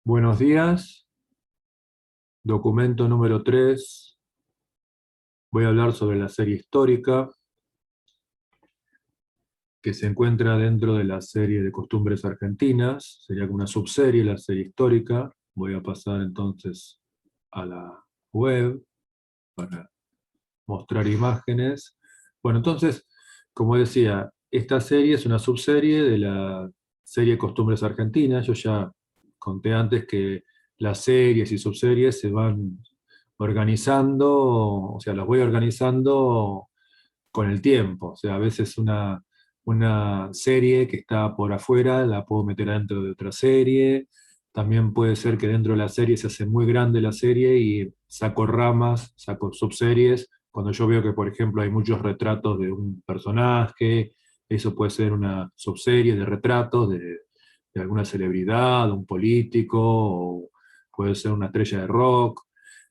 Buenos días, documento número 3. Voy a hablar sobre la serie histórica que se encuentra dentro de la serie de costumbres argentinas. Sería como una subserie, la serie histórica. Voy a pasar entonces a la web para mostrar imágenes. Bueno, entonces, como decía, esta serie es una subserie de la serie Costumbres Argentinas. Yo ya conté antes que las series y subseries se van organizando, o sea, las voy organizando con el tiempo. O sea, a veces una serie que está por afuera la puedo meter dentro de otra serie. También puede ser que dentro de la serie se hace muy grande la serie y saco ramas, saco subseries. Cuando yo veo que, por ejemplo, hay muchos retratos de un personaje, eso puede ser una subserie de retratos de alguna celebridad, un político, o puede ser una estrella de rock.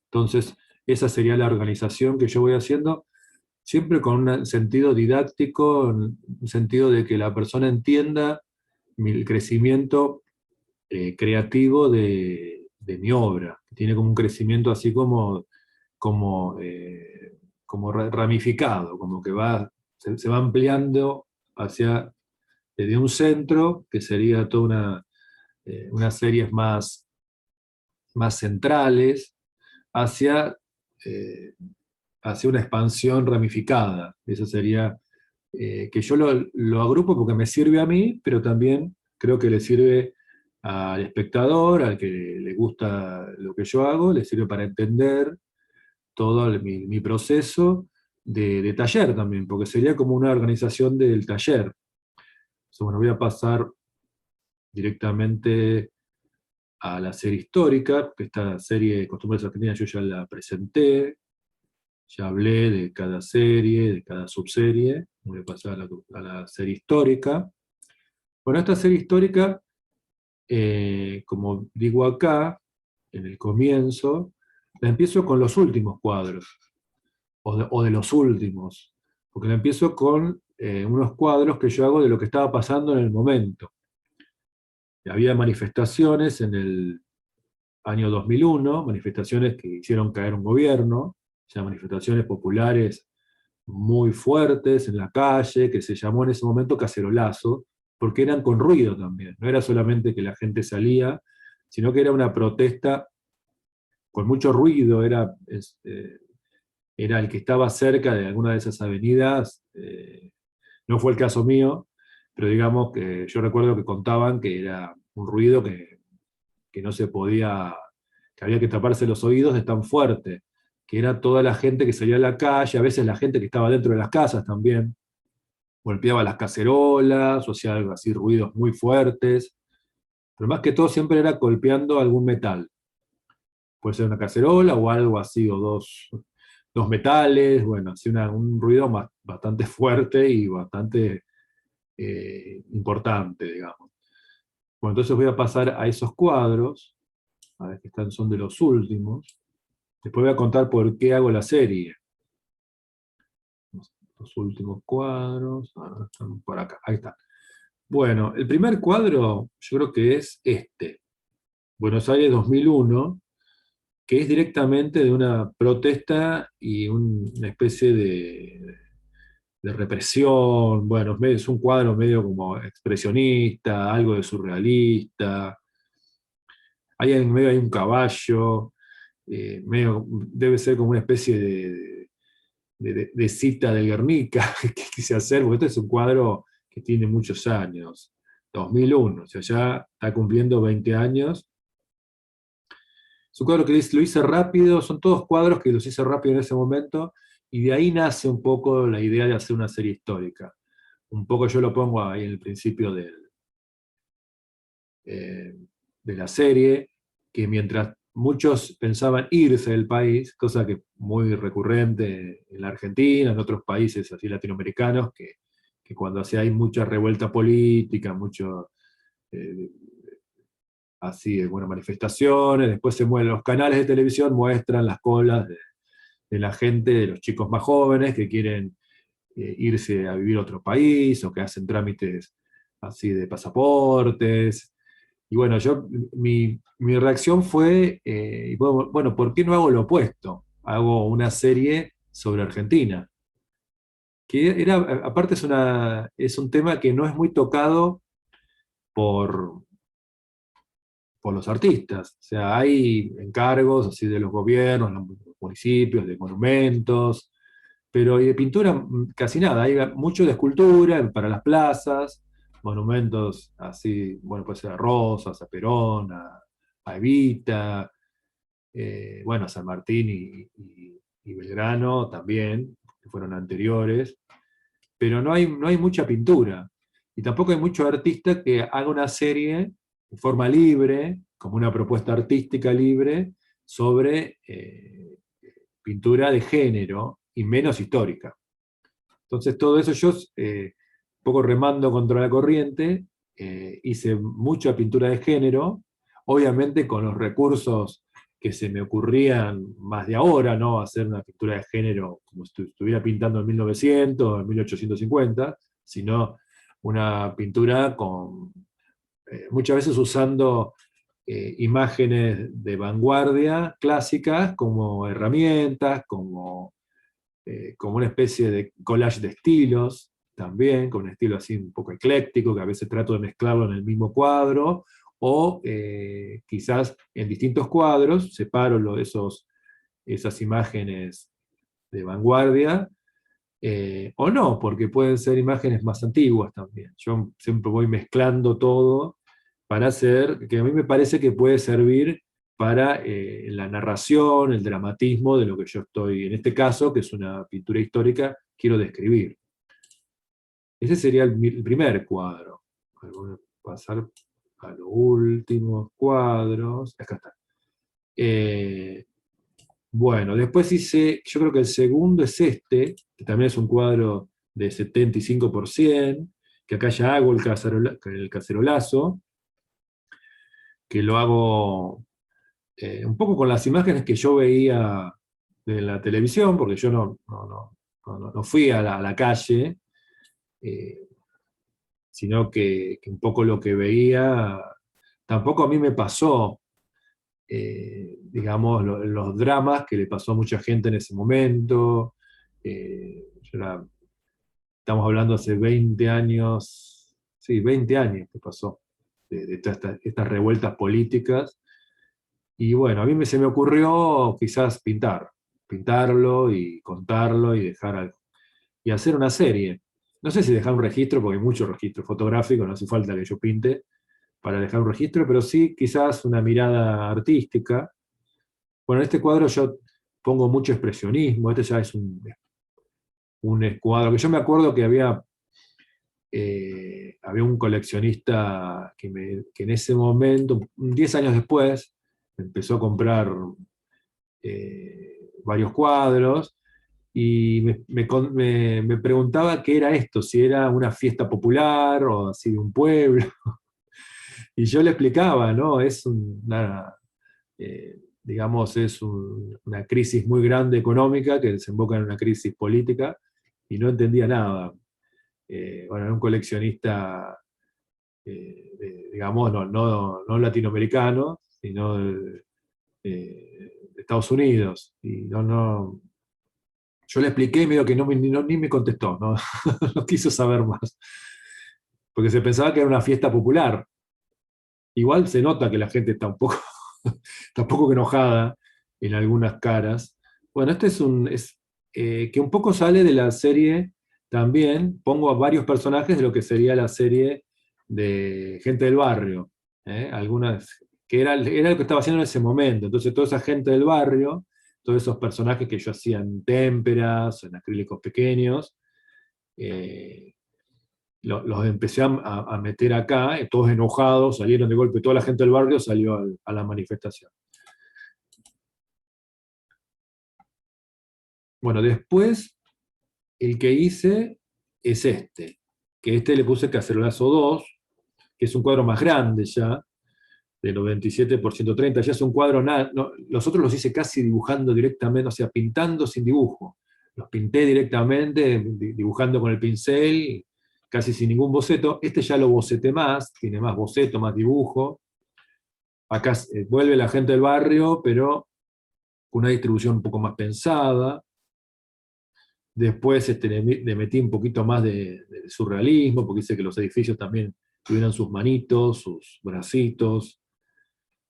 Entonces, esa sería la organización que yo voy haciendo, siempre con un sentido didáctico, en un sentido de que la persona entienda el crecimiento creativo de mi obra, que tiene como un crecimiento así como, eh, como ramificado, como que se va ampliando hacia desde un centro, que sería toda unas series más centrales, hacia, eh, hacia una expansión ramificada. Eso sería que yo lo agrupo porque me sirve a mí, pero también creo que le sirve al espectador, al que le gusta lo que yo hago, le sirve para entender todo mi proceso de taller también, porque sería como una organización del taller. Entonces, bueno, voy a pasar directamente a la serie histórica, que esta serie de Costumbres Argentinas yo ya la presenté, ya hablé de cada serie, de cada subserie. Voy a pasar a la serie histórica. Bueno, esta serie histórica, como digo acá, en el comienzo, la empiezo con los últimos cuadros, o de los últimos, porque la empiezo con unos cuadros que yo hago de lo que estaba pasando en el momento. Había manifestaciones en el año 2001, manifestaciones que hicieron caer un gobierno, o sea, manifestaciones populares muy fuertes en la calle, que se llamó en ese momento cacerolazo, porque eran con ruido también. No era solamente que la gente salía, sino que era una protesta con mucho ruido. Era el que estaba cerca de alguna de esas avenidas. No fue el caso mío, pero digamos que yo recuerdo que contaban que era un ruido que no se podía, que había que taparse los oídos de tan fuerte, que era toda la gente que salía a la calle, a veces la gente que estaba dentro de las casas también, golpeaba las cacerolas, o hacía algo así, ruidos muy fuertes, pero más que todo siempre era golpeando algún metal. Puede ser una cacerola o algo así, o dos metales, bueno, así un ruido bastante fuerte y bastante importante, digamos. Bueno, entonces voy a pasar a esos cuadros, a ver que son de los últimos. Después voy a contar por qué hago la serie. Los últimos cuadros, están por acá, ahí está. Bueno, el primer cuadro yo creo que es este, Buenos Aires 2001, que es directamente de una protesta y una especie de represión. Bueno, es un cuadro medio como expresionista, algo de surrealista. Ahí en medio hay un caballo, debe ser como una especie de cita del Guernica que quise hacer, porque este es un cuadro que tiene muchos años, 2001, o sea, ya está cumpliendo 20 años. Es un cuadro que lo hice rápido, son todos cuadros que los hice rápido en ese momento, y de ahí nace un poco la idea de hacer una serie histórica. Un poco yo lo pongo ahí en el principio eh, de la serie, que mientras muchos pensaban irse del país, cosa que muy recurrente en la Argentina, en otros países así latinoamericanos, que cuando hay mucha revuelta política, mucho eh, así, bueno, manifestaciones, después los canales de televisión muestran las colas de la gente, de los chicos más jóvenes que quieren irse a vivir a otro país o que hacen trámites así de pasaportes. Y bueno, mi reacción fue, bueno, ¿por qué no hago lo opuesto? Hago una serie sobre Argentina, que era, aparte es un tema que no es muy tocado por, por los artistas. O sea, hay encargos así de los gobiernos, los municipios, de monumentos, pero de pintura casi nada. Hay mucho de escultura para las plazas, monumentos así, bueno, puede ser a Rosas, a Perón, a Evita, bueno, a San Martín y Belgrano también, que fueron anteriores, pero no hay mucha pintura. Y tampoco hay mucho artista que haga una serie de forma libre, como una propuesta artística libre, sobre pintura de género y menos histórica. Entonces todo eso yo, un poco remando contra la corriente, hice mucha pintura de género, obviamente con los recursos que se me ocurrían más de ahora, ¿no? Hacer una pintura de género como si estuviera pintando en 1900 o en 1850, sino una pintura con, muchas veces usando imágenes de vanguardia clásicas como herramientas, como una especie de collage de estilos, también, con un estilo así un poco ecléctico, que a veces trato de mezclarlo en el mismo cuadro, o quizás en distintos cuadros separo esas imágenes de vanguardia, o no, porque pueden ser imágenes más antiguas también. Yo siempre voy mezclando todo para hacer, que a mí me parece que puede servir para la narración, el dramatismo de lo que yo estoy, en este caso, que es una pintura histórica, quiero describir. Ese sería el primer cuadro. Voy a pasar a los últimos cuadros. Acá está. Eh, bueno, después hice, yo creo que el segundo es este, que también es un cuadro de 75%, que acá ya hago el cacerolazo, que lo hago un poco con las imágenes que yo veía de la televisión, porque yo no fui a la calle, eh, sino que un poco lo que veía, tampoco a mí me pasó, digamos, los dramas que le pasó a mucha gente en ese momento. Estamos hablando hace 20 años, sí, 20 años que pasó, de todas estas revueltas políticas. Y bueno, a mí se me ocurrió quizás pintarlo y contarlo y dejar algo. Y hacer una serie. No sé si dejar un registro, porque hay mucho registro fotográfico, no hace falta que yo pinte para dejar un registro, pero sí quizás una mirada artística. Bueno, en este cuadro yo pongo mucho expresionismo, este ya es un cuadro que yo me acuerdo que había un coleccionista que en ese momento, 10 años después, empezó a comprar varios cuadros y me preguntaba qué era esto, si era una fiesta popular o así de un pueblo. Y yo le explicaba, ¿no? Digamos, una crisis muy grande económica que desemboca en una crisis política y no entendía nada. Bueno, era un coleccionista, digamos, no latinoamericano, sino de Estados Unidos. Y yo le expliqué medio que ni me contestó, ¿no? No quiso saber más, porque se pensaba que era una fiesta popular. Igual se nota que la gente está un poco, está un poco enojada en algunas caras. Bueno, este que un poco sale de la serie también, pongo a varios personajes de lo que sería la serie de Gente del Barrio, algunas, que era lo que estaba haciendo en ese momento. Entonces toda esa gente del barrio, todos esos personajes que yo hacía en témperas, en acrílicos pequeños, eh, los empecé a meter acá, todos enojados, salieron de golpe, toda la gente del barrio salió a la manifestación. Bueno, después el que hice es este, que este le puse Cacerolazo 2, que es un cuadro más grande ya, de 97 por 130, ya es un cuadro, los otros los hice casi dibujando directamente, o sea, pintando sin dibujo. Los pinté directamente, dibujando con el pincel, casi sin ningún boceto. Este ya lo boceté más, tiene más boceto, más dibujo. Acá vuelve la gente del barrio, pero con una distribución un poco más pensada. Después le metí un poquito más de surrealismo, porque dice que los edificios también tuvieran sus manitos, sus bracitos,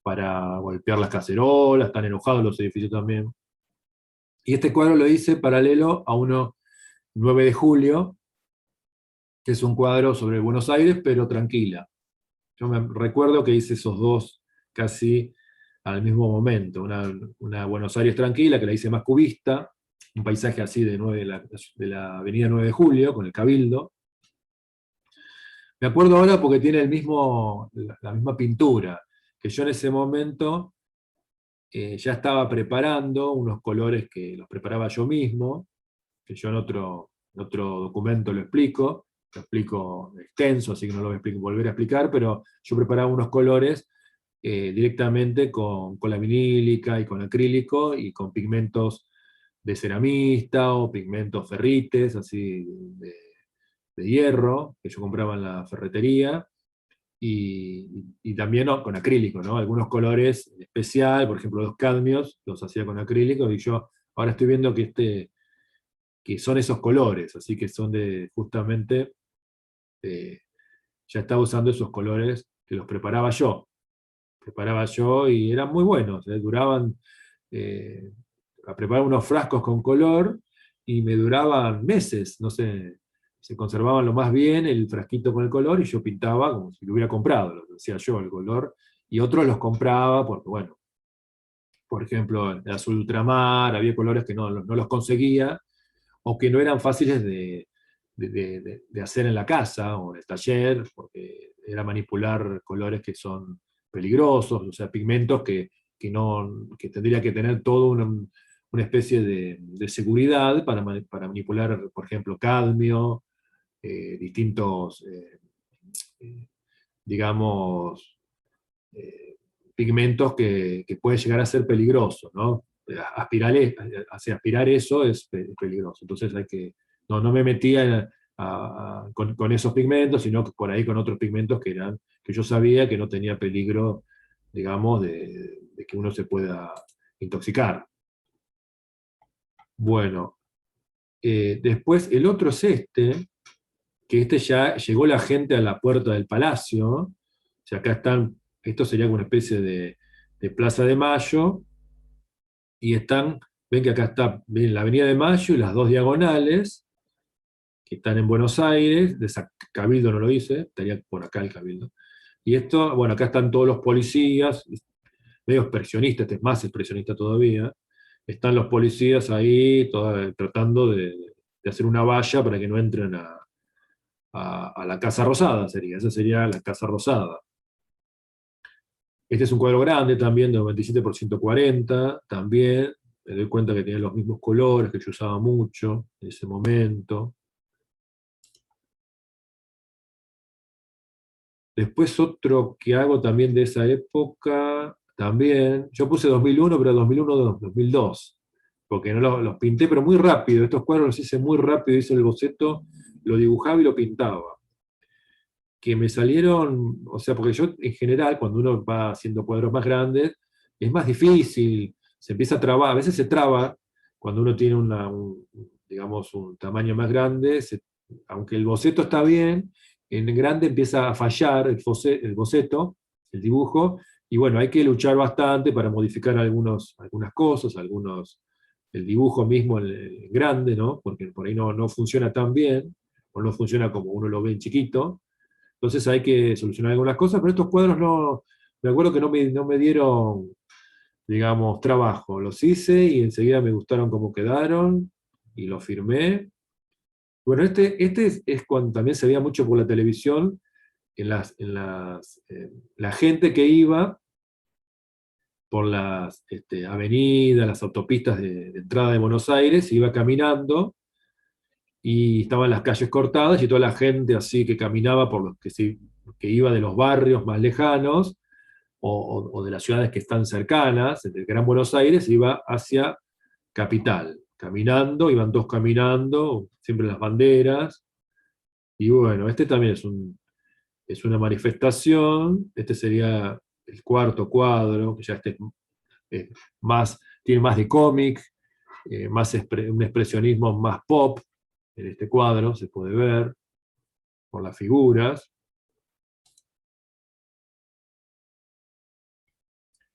para golpear las cacerolas, están enojados los edificios también. Y este cuadro lo hice paralelo a uno 9 de julio, que es un cuadro sobre Buenos Aires, pero tranquila. Yo me recuerdo que hice esos dos casi al mismo momento. Una Buenos Aires tranquila, que la hice más cubista, un paisaje así de la avenida 9 de Julio, con el Cabildo. Me acuerdo ahora porque tiene la misma pintura, que yo en ese momento ya estaba preparando unos colores que los preparaba yo mismo, que yo en otro documento lo explico extenso, así que no lo voy a volver a explicar, pero yo preparaba unos colores directamente con la vinílica y con acrílico y con pigmentos de ceramista o pigmentos ferrites, así de hierro, que yo compraba en la ferretería, y también, ¿no?, con acrílico, ¿no? Algunos colores en especial, por ejemplo los cadmios, los hacía con acrílico, y yo ahora estoy viendo que son esos colores, así que son justamente, ya estaba usando esos colores que los preparaba yo y eran muy buenos, duraban, preparar unos frascos con color y me duraban meses, no sé, se conservaban lo más bien el frasquito con el color y yo pintaba como si lo hubiera comprado, lo decía yo, el color, y otros los compraba porque, bueno, por ejemplo, el azul ultramar, había colores que no los conseguía o que no eran fáciles de hacer en la casa o en el taller, porque era manipular colores que son peligrosos, o sea, pigmentos que tendría que tener todo una especie de seguridad para manipular, por ejemplo, cadmio, distintos, eh, digamos, eh, pigmentos que puede llegar a ser peligroso, ¿no? Aspirar eso es peligroso. Entonces no me metía con esos pigmentos, sino que por ahí con otros pigmentos que yo sabía que no tenía peligro, digamos, de que uno se pueda intoxicar. Bueno, después el otro es que ya llegó la gente a la puerta del palacio. O sea, acá esto sería una especie de Plaza de Mayo, y ven que acá está ven la Avenida de Mayo y las dos diagonales, que están en Buenos Aires, Cabildo no lo dice, estaría por acá el Cabildo. Y esto, bueno, acá están todos los policías, medio expresionistas, este es más expresionista todavía, están los policías ahí tratando de hacer una valla para que no entren a la Casa Rosada, esa sería la Casa Rosada. Este es un cuadro grande también, de 97 por 140, también me doy cuenta que tiene los mismos colores que yo usaba mucho en ese momento. Después otro que hago también de esa época, también, yo puse 2001, pero 2002, porque no los pinté, pero muy rápido, estos cuadros los hice muy rápido, hice el boceto, lo dibujaba y lo pintaba. Que me salieron, o sea, porque yo en general, cuando uno va haciendo cuadros más grandes, es más difícil, se empieza a trabar, a veces se traba cuando uno tiene digamos, un tamaño más grande, aunque el boceto está bien, en grande empieza a fallar el boceto, el dibujo, y bueno, hay que luchar bastante para modificar algunas cosas, el dibujo mismo en grande, ¿no? Porque por ahí no funciona tan bien, o no funciona como uno lo ve en chiquito. Entonces hay que solucionar algunas cosas, pero estos cuadros me acuerdo que no me dieron, digamos, trabajo. Los hice y enseguida me gustaron cómo quedaron y los firmé. Bueno, este es cuando también se veía mucho por la televisión, la gente que iba por las avenidas, las autopistas de entrada de Buenos Aires, iba caminando y estaban las calles cortadas y toda la gente así que caminaba por que iba de los barrios más lejanos o de las ciudades que están cercanas, del Gran Buenos Aires, iba hacia Capital, caminando, iban todos caminando, siempre las banderas, y bueno, este también es una manifestación, este sería el cuarto cuadro, que ya tiene más de cómic, un expresionismo más pop. En este cuadro se puede ver por las figuras.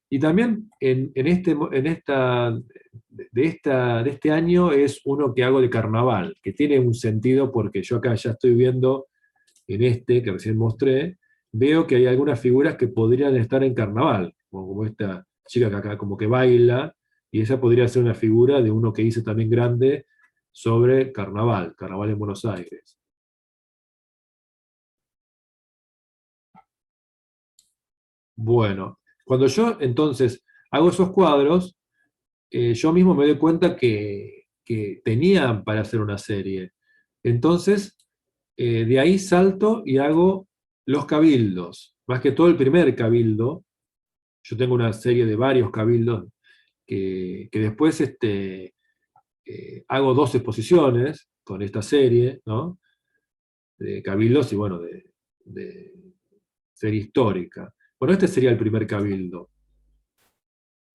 Y también de este año es uno que hago de carnaval, que tiene un sentido porque yo acá ya estoy viendo en este que recién mostré, veo que hay algunas figuras que podrían estar en carnaval, como esta chica que acá como que baila, y esa podría ser una figura de uno que hice también grande sobre carnaval en Buenos Aires. Bueno, cuando yo entonces hago esos cuadros, yo mismo me doy cuenta que tenían para hacer una serie. Entonces, de ahí salto y hago los cabildos, más que todo el primer cabildo. Yo tengo una serie de varios cabildos que después hago dos exposiciones con esta serie, ¿no? De cabildos y bueno, de serie histórica. Bueno, este sería el primer cabildo,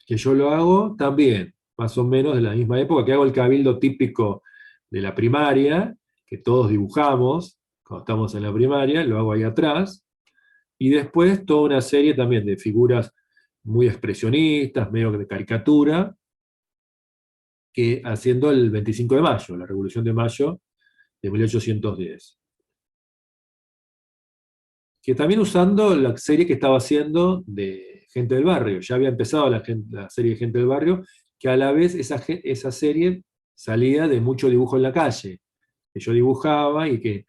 que yo lo hago también, más o menos de la misma época, que hago el cabildo típico de la primaria, que todos dibujamos cuando estamos en la primaria, lo hago ahí atrás, y después toda una serie también de figuras muy expresionistas, medio de caricatura, que haciendo el 25 de mayo, la Revolución de Mayo de 1810. Que también usando la serie que estaba haciendo de Gente del Barrio. Ya había empezado la serie de Gente del Barrio, que a la vez esa serie salía de mucho dibujo en la calle, que yo dibujaba y que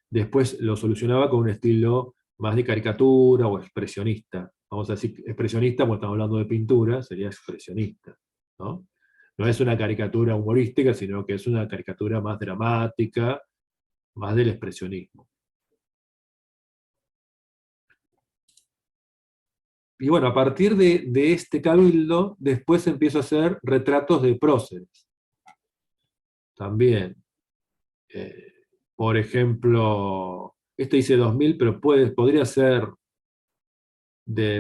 después lo solucionaba con un estilo más de caricatura o expresionista. Vamos a decir expresionista, porque estamos hablando de pintura, sería expresionista, ¿no? No es una caricatura humorística, sino que es una caricatura más dramática, más del expresionismo. Y bueno, a partir de este cabildo, después empiezo a hacer retratos de próceres. También, eh, por ejemplo, este dice 2000, pero podría ser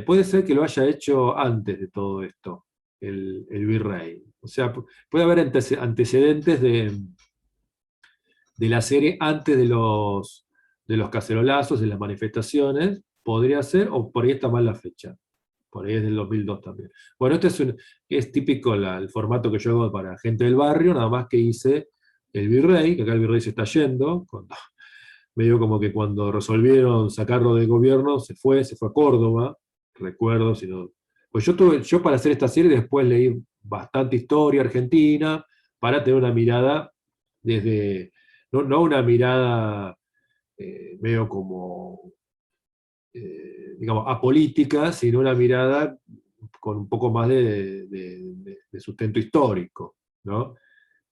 puede ser que lo haya hecho antes de todo esto, el virrey. O sea, puede haber antecedentes de la serie antes de los cacerolazos, de las manifestaciones, podría ser, o por ahí está mal la fecha. Por ahí es del 2002 también. Bueno, es típico el formato que yo hago para gente del barrio, nada más que hice el virrey, que acá el virrey se está yendo, medio como que cuando resolvieron sacarlo del gobierno, se fue a Córdoba, recuerdo, pues yo para hacer esta serie después leí bastante historia argentina, para tener una mirada desde, no una mirada medio como digamos, apolítica, sino una mirada con un poco más de sustento histórico, ¿no?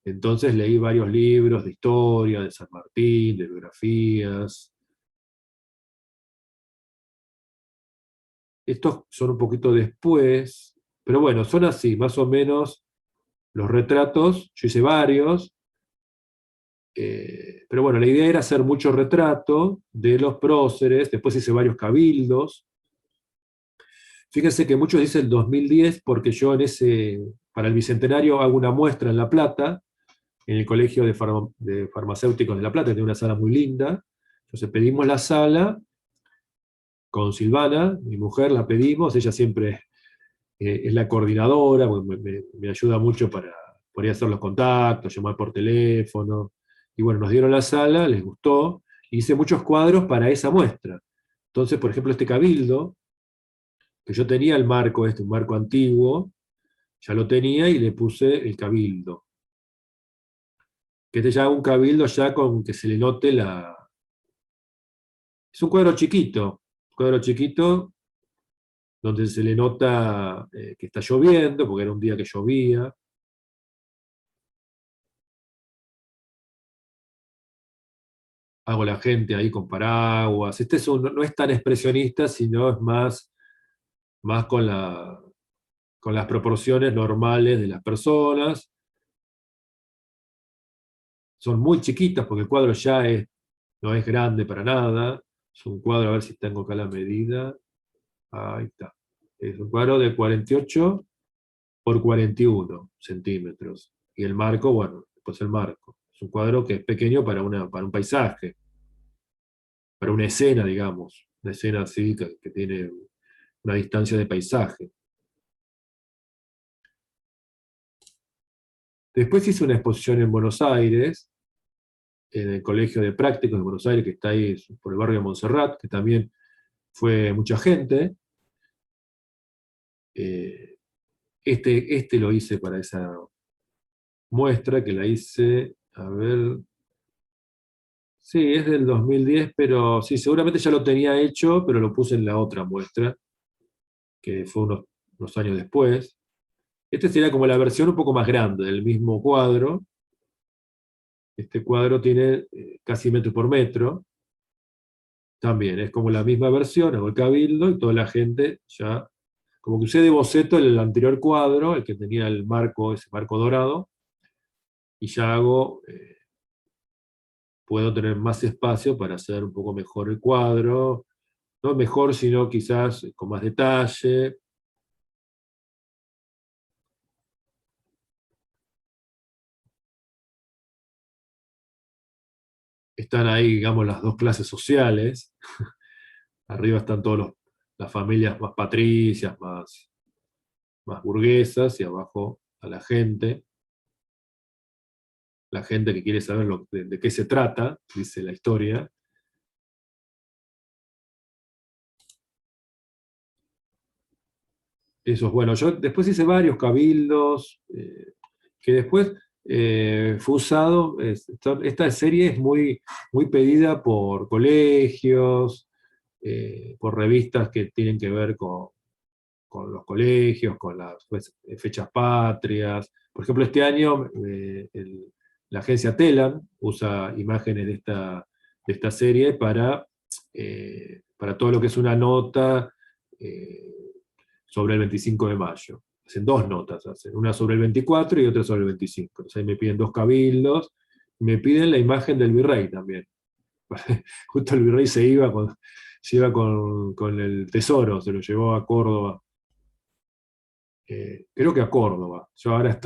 Entonces leí varios libros de historia, de San Martín, de biografías. Estos son un poquito después, pero bueno, son así, más o menos los retratos. Yo hice varios, pero bueno, la idea era hacer mucho retrato de los próceres, después hice varios cabildos. Fíjense que muchos dicen 2010 porque yo para el Bicentenario hago una muestra en La Plata, en el Colegio de Farmacéuticos de La Plata, que tiene una sala muy linda. Entonces pedimos la sala con Silvana, mi mujer, la pedimos, ella siempre es la coordinadora, me ayuda mucho para poder hacer los contactos, llamar por teléfono. Y bueno, nos dieron la sala, les gustó, hice muchos cuadros para esa muestra. Entonces, por ejemplo, este cabildo, que yo tenía el marco, un marco antiguo, ya lo tenía y le puse el cabildo. Que este ya un cabildo ya con que se le note la... Es un cuadro chiquito donde se le nota que está lloviendo, porque era un día que llovía. Hago la gente ahí con paraguas. No es tan expresionista, sino es más con las proporciones normales de las personas. Son muy chiquitas porque el cuadro no es grande para nada. Es un cuadro, a ver si tengo acá la medida. Ahí está. Es un cuadro de 48 por 41 centímetros. Y el marco, bueno, pues el marco. Es un cuadro que es pequeño para un paisaje, para una escena, digamos. Una escena así que tiene una distancia de paisaje. Después hice una exposición en Buenos Aires, en el Colegio de Prácticos de Buenos Aires, que está ahí por el barrio de Montserrat, que también fue mucha gente. Eh, este lo hice para esa muestra, que la hice, a ver, sí, es del 2010, pero sí, seguramente ya lo tenía hecho, pero lo puse en la otra muestra, que fue unos años después. Este sería como la versión un poco más grande del mismo cuadro. Este cuadro tiene casi metro por metro. También es como la misma versión, hago el cabildo y toda la gente ya, como que usé de boceto el anterior cuadro, el que tenía el marco, ese marco dorado, y ya puedo tener más espacio para hacer un poco mejor el cuadro, no mejor, sino quizás con más detalle. Están ahí, digamos, las dos clases sociales. Arriba están las familias más patricias, más burguesas, y abajo a la gente que quiere saber de qué se trata, dice la historia. Eso es bueno. Yo después hice varios cabildos, que después fue usado. Esta serie es muy pedida por colegios, por revistas que tienen que ver con los colegios, con las fechas patrias. Por ejemplo, este año la agencia Telam usa imágenes de esta serie para todo lo que es una nota sobre el 25 de mayo. Hacen dos notas, una sobre el 24 y otra sobre el 25. Entonces ahí me piden dos cabildos, me piden la imagen del virrey también. Justo el virrey se iba con el tesoro, se lo llevó a Córdoba. Creo que a Córdoba. Yo ahora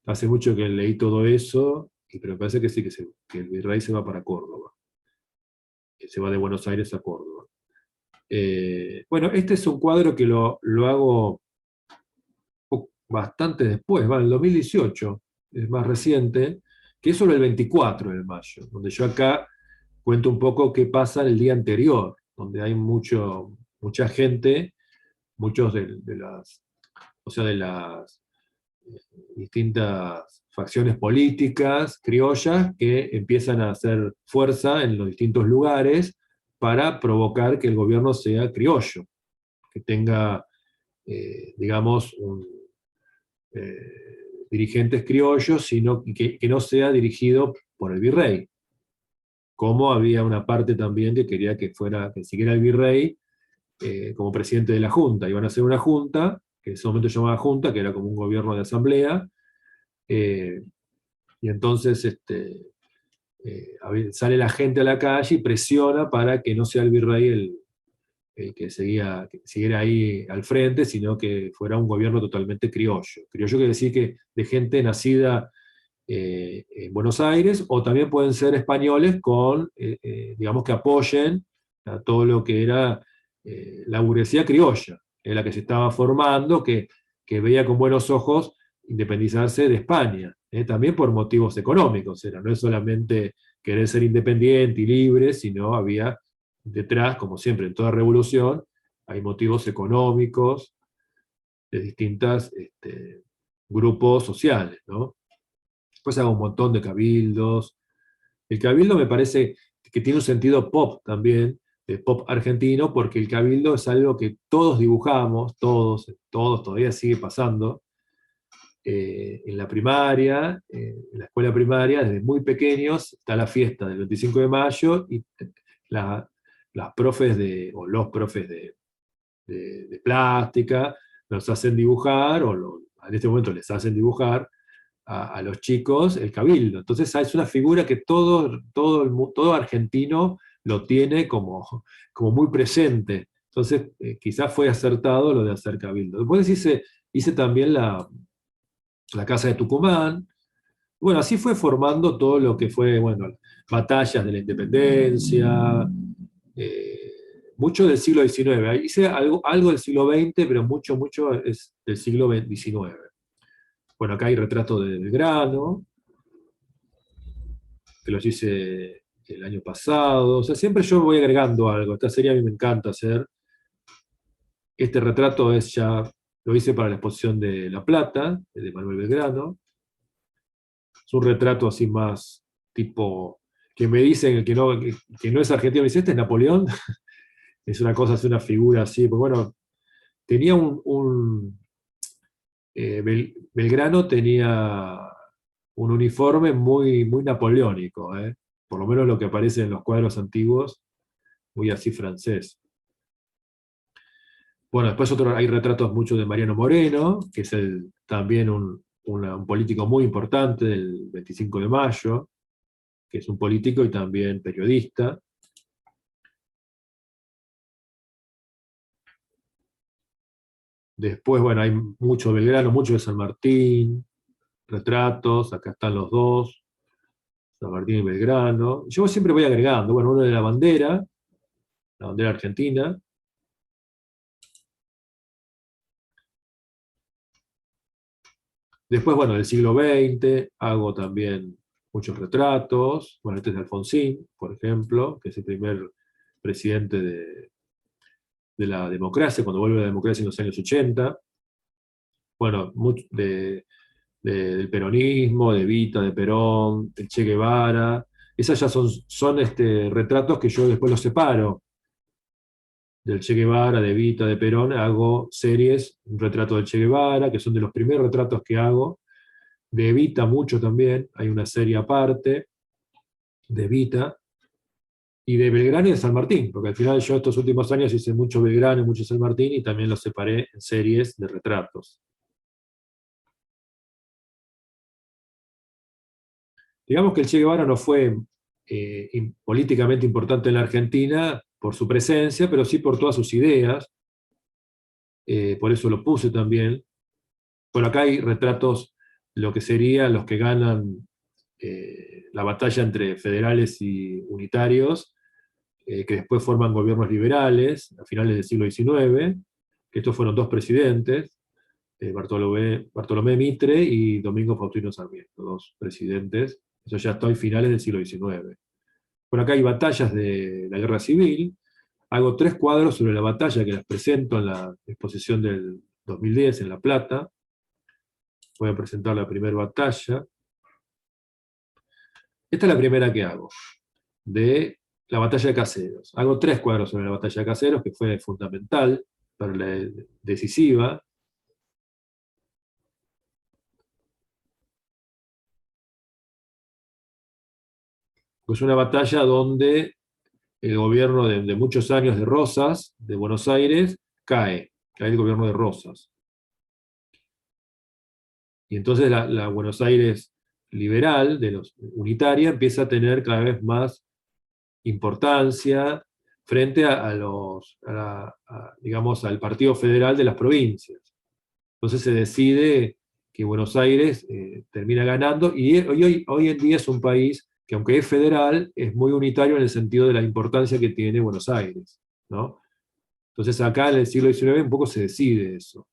hace mucho que leí todo eso, pero me parece que sí, que el virrey se va para Córdoba. Que se va de Buenos Aires a Córdoba. Bueno, este es un cuadro que lo hago bastante después, va, en el 2018, es más reciente, que es sobre el 24 de mayo, donde yo acá cuento un poco qué pasa el día anterior, donde hay mucha gente, muchos de las distintas facciones políticas criollas que empiezan a hacer fuerza en los distintos lugares para provocar que el gobierno sea criollo, que tenga, digamos, dirigentes criollos, sino que no sea dirigido por el virrey. Como había una parte también que quería que siguiera el virrey como presidente de la Junta. Iban a hacer una Junta, que en ese momento se llamaba Junta, que era como un gobierno de asamblea, y entonces sale la gente a la calle y presiona para que no sea el virrey el que siguiera ahí al frente, sino que fuera un gobierno totalmente criollo. Criollo quiere decir que de gente nacida en Buenos Aires, o también pueden ser españoles digamos, que apoyen a todo lo que era la burguesía criolla, la que se estaba formando, que veía con buenos ojos independizarse de España, también por motivos económicos. No es solamente querer ser independiente y libre, sino había detrás, como siempre en toda revolución, hay motivos económicos de distintos grupos sociales, ¿no? Después hago un montón de cabildos. El cabildo me parece que tiene un sentido pop también, de pop argentino, porque el cabildo es algo que todos dibujamos, todos, todavía sigue pasando. En la primaria, en la escuela primaria, desde muy pequeños, está la fiesta del 25 de mayo y las profes o los profes de plástica nos hacen dibujar, en este momento les hacen dibujar a los chicos el cabildo. Entonces es una figura que todo argentino lo tiene como muy presente. Entonces, quizás fue acertado lo de hacer cabildo. Después hice también la Casa de Tucumán. Bueno, así fue formando todo lo que fue, bueno, batallas de la independencia, eh, mucho del siglo XIX. Hice algo del siglo XX, pero mucho es del siglo XIX. Bueno, acá hay retratos de Belgrano, que los hice el año pasado. O sea, siempre yo voy agregando algo. Esta serie a mí me encanta hacer. Este retrato lo hice para la exposición de La Plata, de Manuel Belgrano. Es un retrato así más tipo, que me dicen que no es argentino, me dice, este es Napoleón. Es una cosa, es una figura así. Pues bueno, tenía Belgrano tenía un uniforme muy napoleónico, por lo menos lo que aparece en los cuadros antiguos, muy así francés. Bueno, después hay retratos muchos de Mariano Moreno, que es también un político muy importante del 25 de mayo, que es un político y también periodista. Después, bueno, hay mucho Belgrano, mucho de San Martín, retratos, acá están los dos, San Martín y Belgrano. Yo siempre voy agregando, bueno, uno de la bandera argentina. Después, bueno, del siglo XX hago también muchos retratos. Bueno, este es de Alfonsín, por ejemplo, que es el primer presidente de la democracia, cuando vuelve la democracia en los años 80. Bueno, del peronismo, de Evita, de Perón, del Che Guevara. Esas ya son retratos que yo después los separo. Del Che Guevara, de Evita, de Perón, hago series, un retrato del Che Guevara, que son de los primeros retratos que hago. De Evita mucho también, hay una serie aparte de Evita, y de Belgrano y de San Martín, porque al final yo estos últimos años hice mucho Belgrano y mucho San Martín, y también los separé en series de retratos. Digamos que el Che Guevara no fue políticamente importante en la Argentina por su presencia, pero sí por todas sus ideas, por eso lo puse también. Por acá hay retratos, lo que serían los que ganan la batalla entre federales y unitarios, que después forman gobiernos liberales a finales del siglo XIX, que estos fueron dos presidentes, Bartolomé Mitre y Domingo Faustino Sarmiento, dos presidentes. Eso ya está en finales del siglo XIX. Por acá hay batallas de la Guerra Civil. Hago 3 cuadros sobre la batalla que las presento en la exposición del 2010 en La Plata. Voy a presentar la primera batalla. Esta es la primera que hago, de la batalla de Caseros. Hago 3 cuadros sobre la batalla de Caseros, que fue fundamental, para la decisiva. Pues una batalla donde el gobierno de muchos años de Rosas, de Buenos Aires, cae el gobierno de Rosas. Y entonces la Buenos Aires liberal, de los unitaria, empieza a tener cada vez más importancia frente digamos, al Partido Federal de las provincias. Entonces se decide que Buenos Aires termina ganando, y hoy en día es un país que, aunque es federal, es muy unitario en el sentido de la importancia que tiene Buenos Aires, ¿no? Entonces acá en el siglo XIX un poco se decide eso.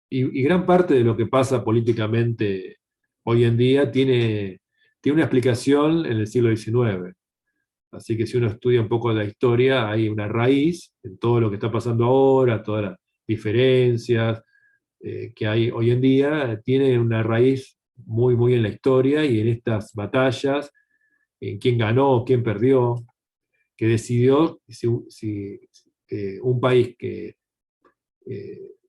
Y gran parte de lo que pasa políticamente hoy en día tiene una explicación en el siglo XIX. Así que si uno estudia un poco la historia, hay una raíz en todo lo que está pasando ahora, todas las diferencias que hay hoy en día, tiene una raíz muy en la historia y en estas batallas, en quién ganó, quién perdió, que decidió si un país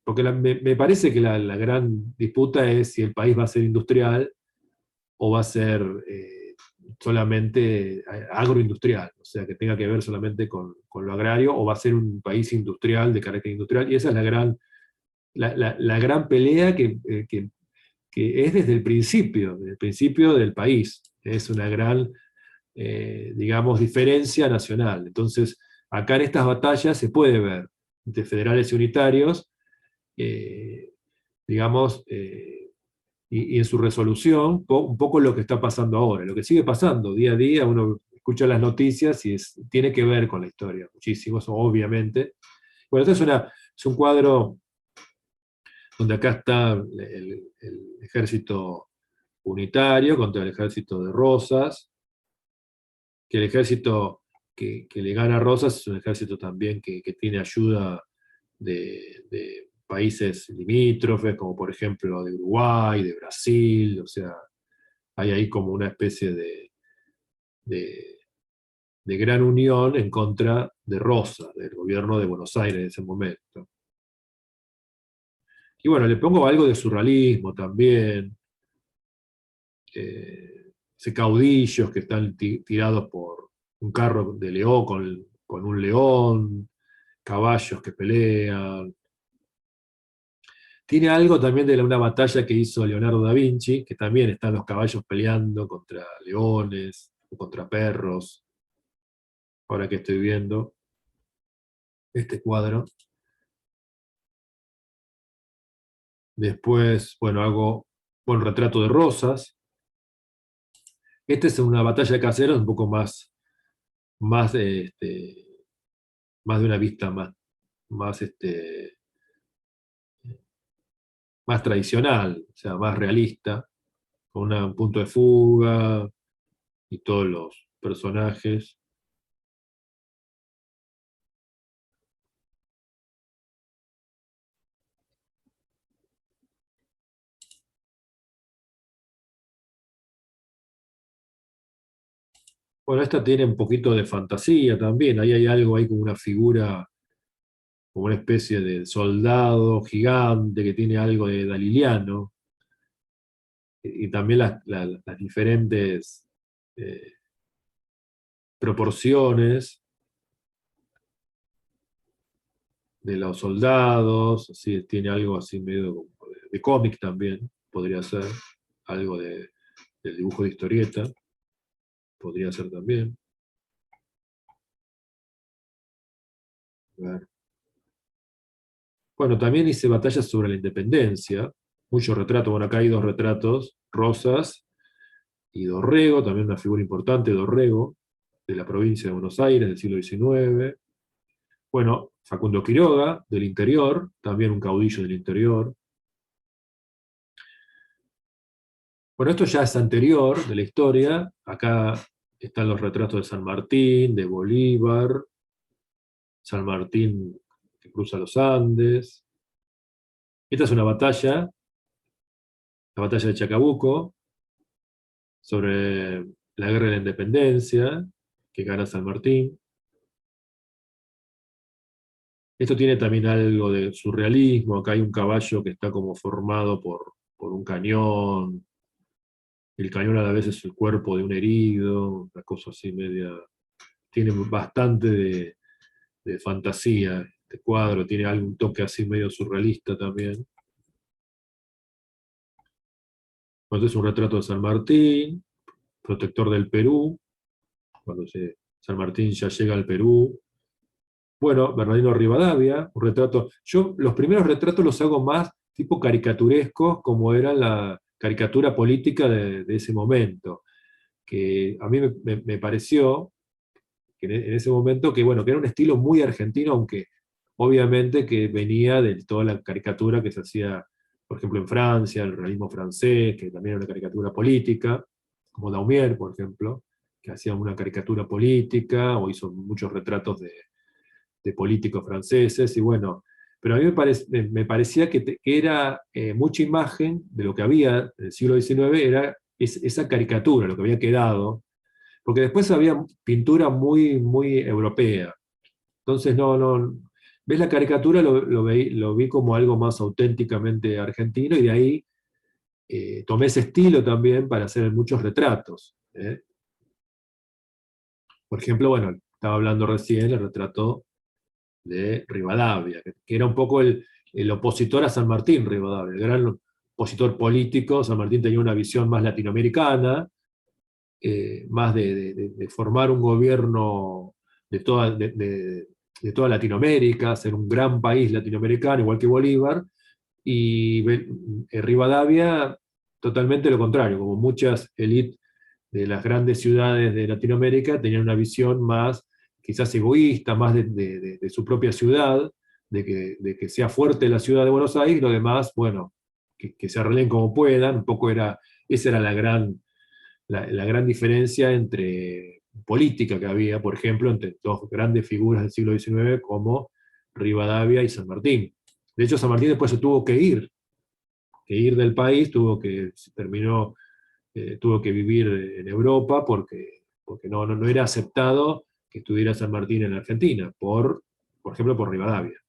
porque me parece que la gran disputa es si el país va a ser industrial o va a ser solamente agroindustrial, o sea, que tenga que ver solamente con lo agrario, o va a ser un país industrial, de carácter industrial, y esa es la gran pelea que es desde el principio del país. Es una gran, digamos, diferencia nacional. Entonces, acá en estas batallas se puede ver entre federales y unitarios, digamos, y en su resolución, un poco lo que está pasando ahora, lo que sigue pasando día a día. Uno escucha las noticias y tiene que ver con la historia, muchísimo, eso, obviamente. Bueno, este es un cuadro donde acá está el ejército unitario contra el ejército de Rosas, que el ejército que le gana a Rosas es un ejército también que tiene ayuda de países limítrofes, como por ejemplo de Uruguay, de Brasil. O sea, hay ahí como una especie de, de gran unión en contra de Rosas, del gobierno de Buenos Aires en ese momento. Y bueno, le pongo algo de surrealismo también, caudillos que están tirados por un carro de león con un león, caballos que pelean. Tiene algo también de una batalla que hizo Leonardo da Vinci, que también están los caballos peleando contra leones o contra perros. Ahora que estoy viendo este cuadro. Después, bueno, hago un retrato de Rosas. Esta es una batalla de caseros un poco más, más de una vista más, más tradicional, o sea, más realista, con un punto de fuga y todos los personajes. Bueno, esta tiene un poquito de fantasía también. Ahí hay algo, hay como una figura, como una especie de soldado gigante que tiene algo de daliliano. Y también las diferentes proporciones de los soldados. Así, tiene algo así medio como de cómic también, podría ser. Algo del dibujo de historieta, podría ser también. A ver. Bueno, también hice batallas sobre la independencia, muchos retratos. Bueno, acá hay dos retratos, Rosas y Dorrego, también una figura importante, Dorrego, de la provincia de Buenos Aires del siglo XIX. Bueno, Facundo Quiroga, del interior, también un caudillo del interior. Bueno, esto ya es anterior de la historia. Acá están los retratos de San Martín, de Bolívar, San Martín que cruza los Andes. Esta es una batalla, la batalla de Chacabuco, sobre la guerra de la independencia, que gana San Martín. Esto tiene también algo de surrealismo. Acá hay un caballo que está como formado por un cañón. El cañón a la vez es el cuerpo de un herido, una cosa así media. Tiene bastante de fantasía este cuadro, tiene algún toque así medio surrealista también. Entonces es un retrato de San Martín, protector del Perú, cuando San Martín ya llega al Perú. Bueno, Bernardino Rivadavia, un retrato. Yo los primeros retratos los hago más tipo caricaturescos, como era la caricatura política de ese momento. Que a mí me pareció que en ese momento que, bueno, que era un estilo muy argentino, aunque obviamente que venía de toda la caricatura que se hacía, por ejemplo, en Francia, el realismo francés, que también era una caricatura política, como Daumier, por ejemplo, que hacía una caricatura política, o hizo muchos retratos de políticos franceses. Y bueno, pero a mí me parecía que era mucha imagen de lo que había en el siglo XIX, era esa caricatura, lo que había quedado, porque después había pintura muy europea. Entonces, ves la caricatura, lo vi como algo más auténticamente argentino, y de ahí tomé ese estilo también para hacer muchos retratos. Por ejemplo, bueno, estaba hablando recién el retrato de Rivadavia, que era un poco el opositor a San Martín, Rivadavia, el gran opositor político. San Martín tenía una visión más latinoamericana, más de formar un gobierno de toda Latinoamérica, ser un gran país latinoamericano, igual que Bolívar, y Rivadavia totalmente lo contrario, como muchas élites de las grandes ciudades de Latinoamérica tenían una visión más quizás egoísta, más de su propia ciudad, de que sea fuerte la ciudad de Buenos Aires, y lo demás, bueno, que se arreglen como puedan, un poco esa era la gran diferencia entre política que había, por ejemplo, entre dos grandes figuras del siglo XIX como Rivadavia y San Martín. De hecho, San Martín después se tuvo que ir del país, tuvo que vivir en Europa porque no era aceptado que estuviera San Martín en Argentina, por ejemplo, por Rivadavia.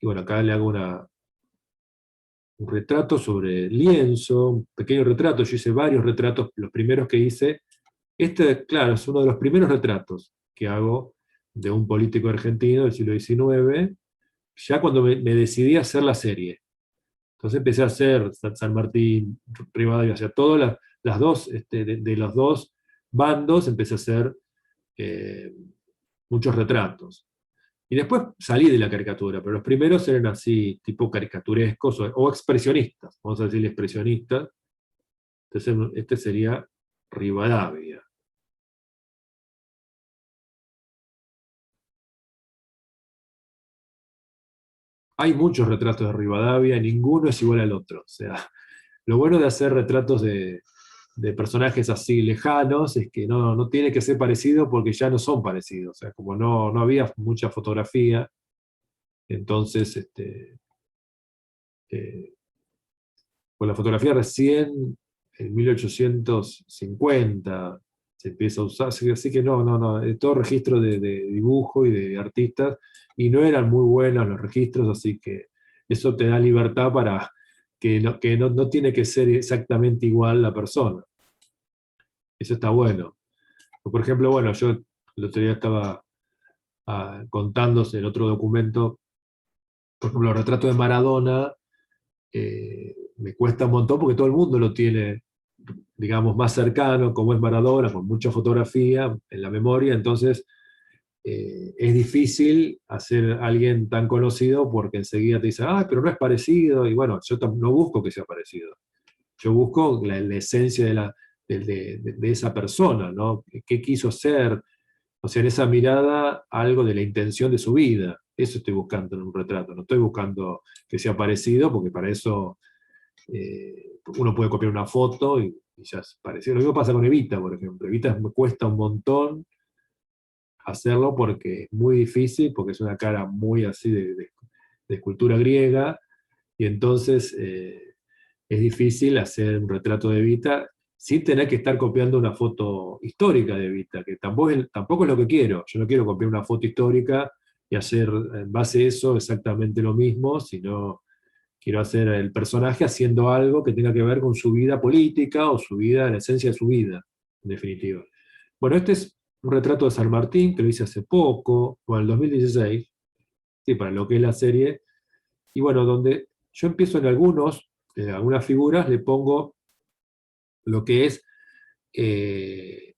Y bueno, acá le hago un retrato sobre lienzo, un pequeño retrato. Yo hice varios retratos, los primeros que hice. Este, claro, es uno de los primeros retratos que hago de un político argentino del siglo XIX, ya cuando me decidí a hacer la serie. Entonces empecé a hacer San Martín, Rivadavia, o sea, todas las dos, de los dos bandos empecé a hacer eh, muchos retratos. Y después salí de la caricatura, pero los primeros eran así, tipo caricaturescos o expresionistas, vamos a decir expresionistas. Entonces este sería Rivadavia. Hay muchos retratos de Rivadavia, ninguno es igual al otro. O sea, lo bueno de hacer retratos de personajes así lejanos es que no tiene que ser parecido porque ya no son parecidos. O sea, como no había mucha fotografía, entonces eh, con la fotografía recién en 1850 se empieza a usar, así que no, todo registro de dibujo y de artistas, y no eran muy buenos los registros, así que eso te da libertad para que no tiene que ser exactamente igual la persona. Eso está bueno. Por ejemplo, bueno, yo el otro día estaba contándose en otro documento, por ejemplo, el retrato de Maradona, me cuesta un montón porque todo el mundo lo tiene, digamos, más cercano, como es Maradona, con mucha fotografía en la memoria, entonces es difícil hacer a alguien tan conocido porque enseguida te dicen, ah, pero no es parecido, y bueno, yo no busco que sea parecido, yo busco la esencia de esa persona, ¿no? ¿Qué quiso ser? O sea, en esa mirada, algo de la intención de su vida. Eso estoy buscando en un retrato. No estoy buscando que sea parecido, porque para eso uno puede copiar una foto y ya es parecido. Lo mismo pasa con Evita, por ejemplo. Evita me cuesta un montón hacerlo porque es muy difícil, porque es una cara muy así de escultura griega, y entonces es difícil hacer un retrato de Evita sin tener que estar copiando una foto histórica de Evita, que tampoco es lo que quiero. Yo no quiero copiar una foto histórica y hacer en base a eso exactamente lo mismo, sino quiero hacer el personaje haciendo algo que tenga que ver con su vida política o su vida, la esencia de su vida, en definitiva. Bueno, este es un retrato de San Martín que lo hice hace poco, o en el 2016, sí, para lo que es la serie, y bueno, donde yo empiezo en algunas figuras, le pongo lo que es, eh,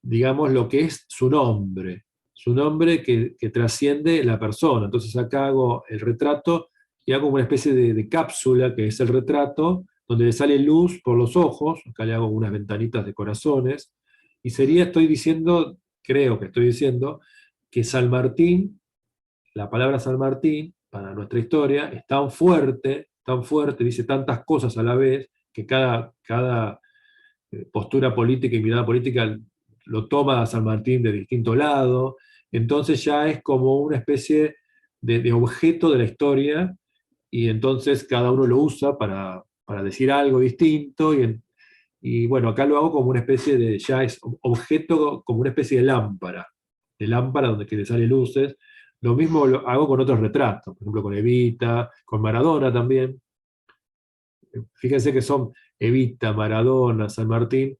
digamos, lo que es su nombre que trasciende la persona. Entonces acá hago el retrato y hago una especie de cápsula, que es el retrato, donde le sale luz por los ojos, acá le hago unas ventanitas de corazones, y estoy diciendo, creo que estoy diciendo, que San Martín, la palabra San Martín, para nuestra historia, es tan fuerte, dice tantas cosas a la vez, que cada postura política y mirada política lo toma a San Martín de distinto lado, entonces ya es como una especie de objeto de la historia, y entonces cada uno lo usa para decir algo distinto, y bueno, acá lo hago como una especie ya es objeto, como una especie de lámpara donde que le sale luces. Lo mismo lo hago con otros retratos, por ejemplo con Evita, con Maradona también. Fíjense que son Evita, Maradona, San Martín,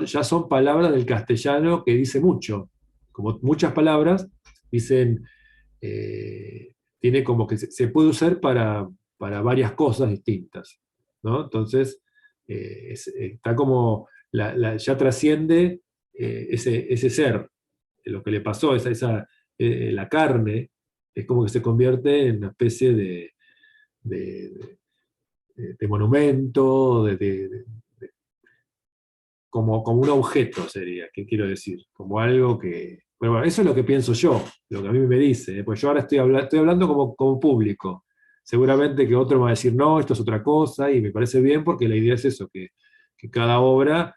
ya son palabras del castellano que dice mucho. Como muchas palabras, dicen, tiene como que se puede usar para varias cosas distintas, ¿no? Entonces, está como, ya trasciende ese ser. lo que le pasó, la carne, es como que se convierte en una especie de- de monumento, como un objeto sería, ¿qué quiero decir? Como algo que... Bueno, eso es lo que pienso yo, lo que a mí me dice, pues yo ahora estoy hablando como público. Seguramente que otro me va a decir, no, esto es otra cosa, y me parece bien porque la idea es eso, que cada obra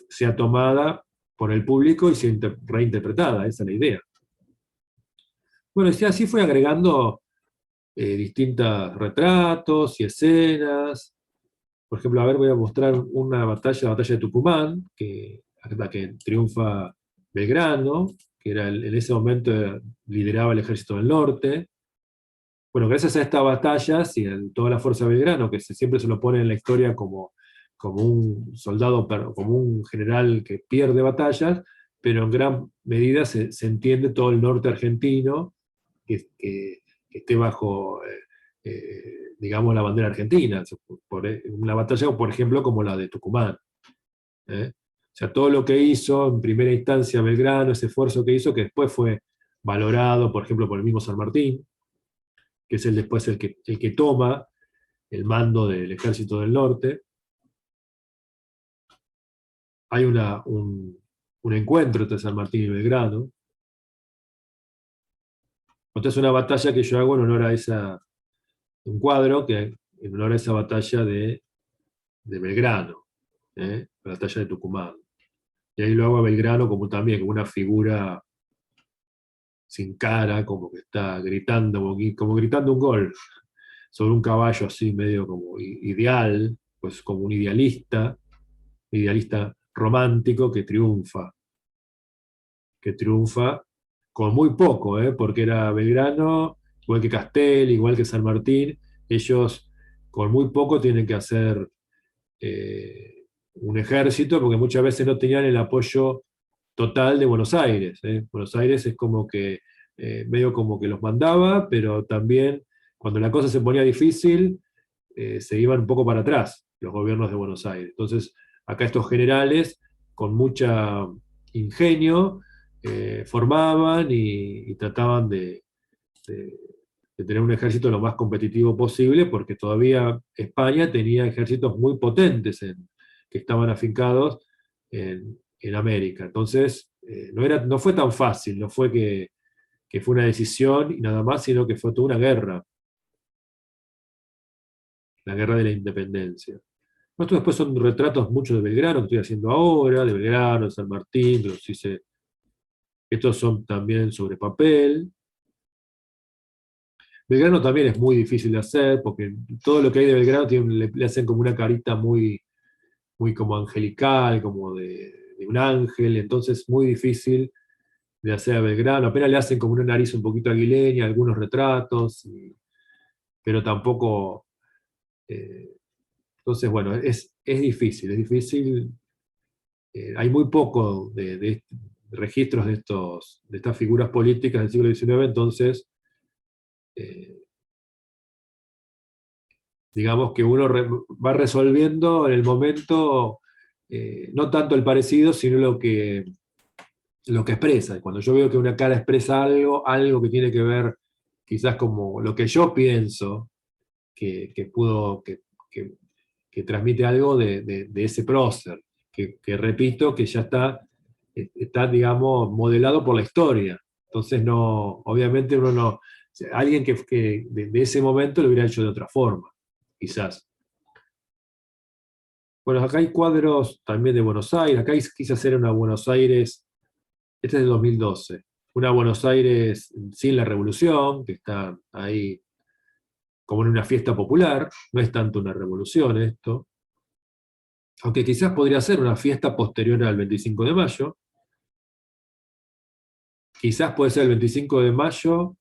sea tomada por el público y sea reinterpretada, esa es la idea. Bueno, y así fue agregando distintos retratos y escenas. Por ejemplo, a ver, voy a mostrar una batalla, la batalla de Tucumán, la que triunfa Belgrano, que era en ese momento lideraba el ejército del norte. Bueno, gracias a estas batallas y a toda la fuerza de Belgrano, que siempre se lo pone en la historia como un soldado, como un general que pierde batallas, pero en gran medida se entiende todo el norte argentino que esté bajo, digamos, la bandera argentina. Una batalla, por ejemplo, como la de Tucumán. ¿Eh? O sea, todo lo que hizo en primera instancia Belgrano, ese esfuerzo que hizo, que después fue valorado, por ejemplo, por el mismo San Martín, que es después el que toma el mando del ejército del norte. Hay un encuentro entre San Martín y Belgrano. Esta es una batalla que yo hago en honor a un cuadro que en honor a esa batalla de Belgrano, la batalla de Tucumán. Y ahí lo hago a Belgrano como también, como una figura sin cara, como que está gritando, como gritando un gol, sobre un caballo así medio como ideal, pues como un idealista romántico que triunfa con muy poco, porque era Belgrano, igual que Castel, igual que San Martín, ellos con muy poco tienen que hacer un ejército, porque muchas veces no tenían el apoyo total de Buenos Aires. Buenos Aires es como que, medio como que los mandaba, pero también cuando la cosa se ponía difícil, se iban un poco para atrás los gobiernos de Buenos Aires. Entonces, acá estos generales, con mucha ingenio, formaban y trataban de- de tener un ejército lo más competitivo posible, porque todavía España tenía ejércitos muy potentes que estaban afincados en América. Entonces, no fue tan fácil, no fue que fue una decisión y nada más, sino que fue toda una guerra, la guerra de la independencia. Estos después son retratos muchos de Belgrano, que estoy haciendo ahora, de Belgrano, de San Martín, estos son también sobre papel. Belgrano también es muy difícil de hacer, porque todo lo que hay de Belgrano le hacen como una carita muy, muy como angelical, como de un ángel, entonces muy difícil de hacer a Belgrano. Apenas le hacen como una nariz un poquito aguileña, algunos retratos, pero tampoco... eh, entonces, bueno, es difícil, es difícil. Hay muy poco de registros de estas figuras políticas del siglo XIX, entonces... eh, digamos que uno va resolviendo en el momento, no tanto el parecido, sino lo que expresa. Y cuando yo veo que una cara expresa algo que tiene que ver quizás como lo que yo pienso, que pudo, que transmite algo de ese prócer, que repito, que ya está, digamos, modelado por la historia. Entonces, no, obviamente uno no, alguien que de ese momento lo hubiera hecho de otra forma, quizás. Bueno, acá hay cuadros también de Buenos Aires. Acá quise hacer una Buenos Aires, este es de 2012, una Buenos Aires sin la revolución, que está ahí como en una fiesta popular. No es tanto una revolución esto, aunque quizás podría ser una fiesta posterior al 25 de mayo. Quizás puede ser el 25 de mayo,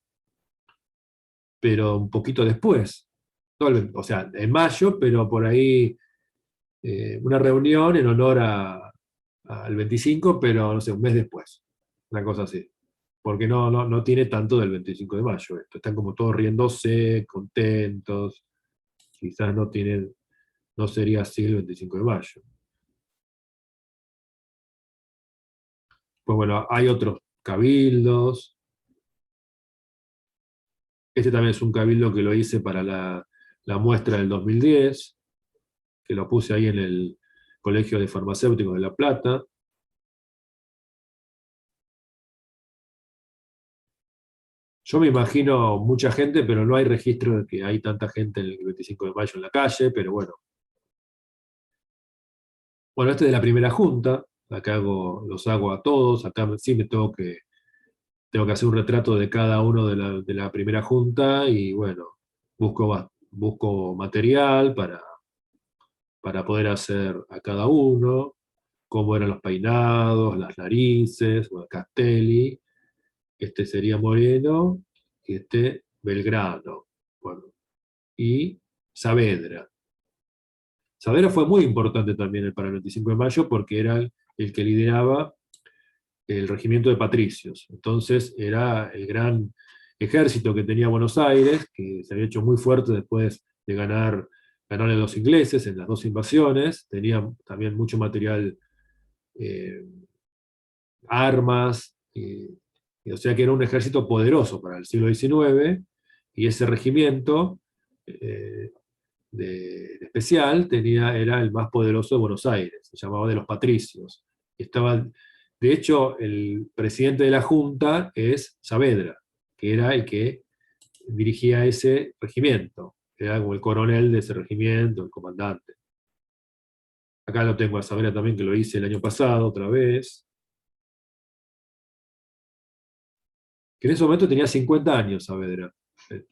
pero un poquito después. No o sea, en mayo, pero por ahí una reunión en honor al 25, pero no sé, un mes después. Una cosa así. Porque no tiene tanto del 25 de mayo esto. Están como todos riéndose, contentos. Quizás no sería así el 25 de mayo. Pues bueno, hay otros cabildos. Este también es un cabildo que lo hice para la muestra del 2010, que lo puse ahí en el Colegio de Farmacéuticos de La Plata. Yo me imagino mucha gente, pero no hay registro de que hay tanta gente el 25 de mayo en la calle, pero bueno. Bueno, este es de la primera junta, acá los hago a todos, acá sí me tengo que hacer un retrato de cada uno de la primera junta y bueno, busco material para poder hacer a cada uno, cómo eran los peinados, las narices, bueno, Castelli, este sería Moreno, y este Belgrano, bueno, y Saavedra. Saavedra fue muy importante también para el 25 de mayo porque era el que lideraba el regimiento de patricios. Entonces era el gran ejército que tenía Buenos Aires, que se había hecho muy fuerte después de ganarle a los ingleses en las dos invasiones. Tenía también mucho material, eh, armas, o sea que era un ejército poderoso para el siglo XIX, y ese regimiento de especial era el más poderoso de Buenos Aires, se llamaba de los patricios. De hecho, el presidente de la Junta es Saavedra, que era el que dirigía ese regimiento, era como el coronel de ese regimiento, el comandante. Acá lo tengo a Saavedra también, que lo hice el año pasado otra vez, que en ese momento tenía 50 años Saavedra. En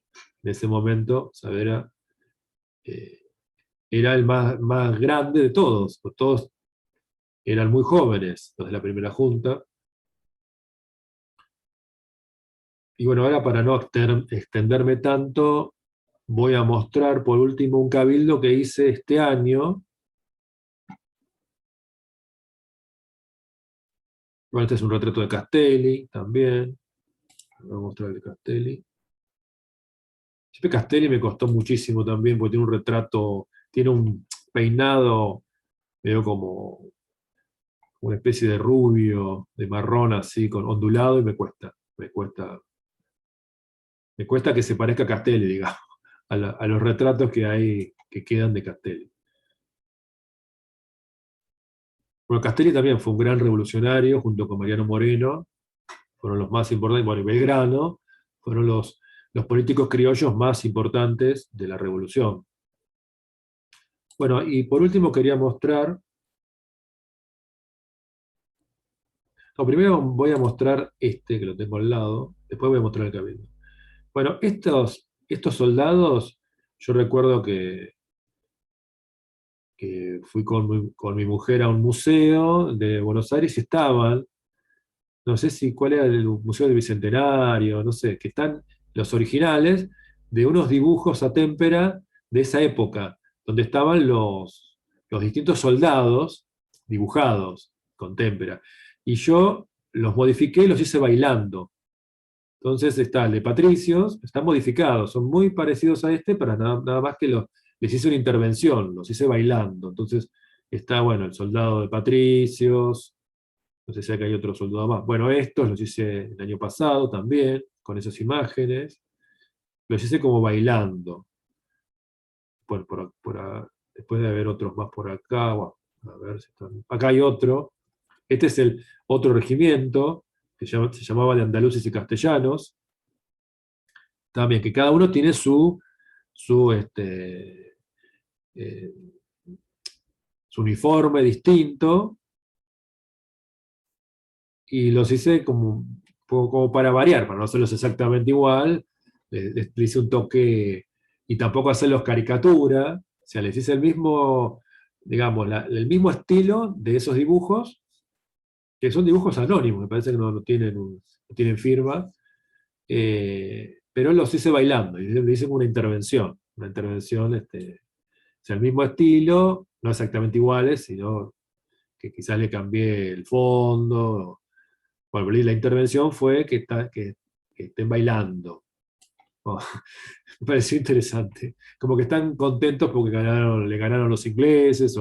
ese momento Saavedra eh, era el más grande de todos, pues todos eran muy jóvenes, los de la primera junta. Y bueno, ahora para no extenderme tanto, voy a mostrar por último un cabildo que hice este año. Bueno, este es un retrato de Castelli también. Voy a mostrar el de Castelli. Siempre Castelli me costó muchísimo también, porque tiene un retrato, tiene un peinado medio como una especie de rubio, de marrón así, con ondulado, y me cuesta que se parezca a Castelli, digamos, a los retratos que hay que quedan de Castelli. Bueno, Castelli también fue un gran revolucionario, junto con Mariano Moreno, fueron los más importantes, bueno, y Belgrano, fueron los políticos criollos más importantes de la revolución. Bueno, y por último quería mostrar, no, primero voy a mostrar este, que lo tengo al lado, después voy a mostrar el cabildo. Bueno, estos soldados, yo recuerdo que fui con mi mujer a un museo de Buenos Aires y estaban, no sé cuál era el Museo del Bicentenario, no sé, que están los originales de unos dibujos a témpera de esa época, donde estaban los distintos soldados dibujados con témpera. Y yo los modifiqué y los hice bailando. Entonces está el de Patricios, están modificados, son muy parecidos a este, pero nada más que les hice una intervención, los hice bailando. Entonces está, bueno, el soldado de Patricios, no sé si acá hay otro soldado más. Bueno, estos los hice el año pasado también, con esas imágenes. Los hice como bailando. Después de haber otros más por acá, bueno, a ver si están. Acá hay otro. Este es el otro regimiento, que se llamaba de andaluces y castellanos. También, que cada uno tiene eh, su uniforme distinto, y los hice como para variar, para no hacerlos exactamente igual. Les hice un toque, y tampoco hacerlos caricatura, o sea, les hice el mismo, digamos, el mismo estilo de esos dibujos, que son dibujos anónimos, me parece que no tienen firma, pero los hice bailando, y le hice una intervención, o sea, el mismo estilo, no exactamente iguales, sino que quizás le cambié el fondo. Bueno, la intervención fue que estén bailando. Oh, me pareció interesante. Como que están contentos porque le ganaron los ingleses,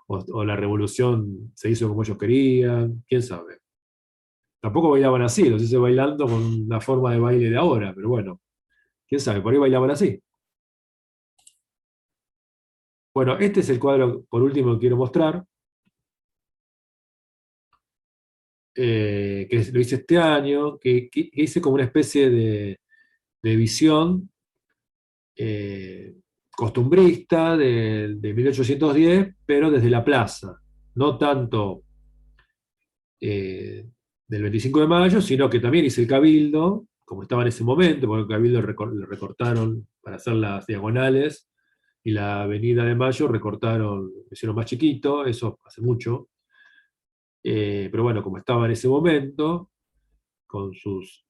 o la revolución se hizo como ellos querían, quién sabe. Tampoco bailaban así, los hice bailando con una forma de baile de ahora, pero bueno, quién sabe, por ahí bailaban así. Bueno, este es el cuadro, por último, que quiero mostrar, lo hice este año, que hice como una especie de visión eh, costumbrista de 1810, pero desde la plaza, no tanto del 25 de mayo, sino que también hice el Cabildo, como estaba en ese momento, porque el Cabildo lo recortaron para hacer las diagonales, y la Avenida de Mayo recortaron, lo hicieron más chiquito, eso hace mucho. Pero bueno, como estaba en ese momento, con sus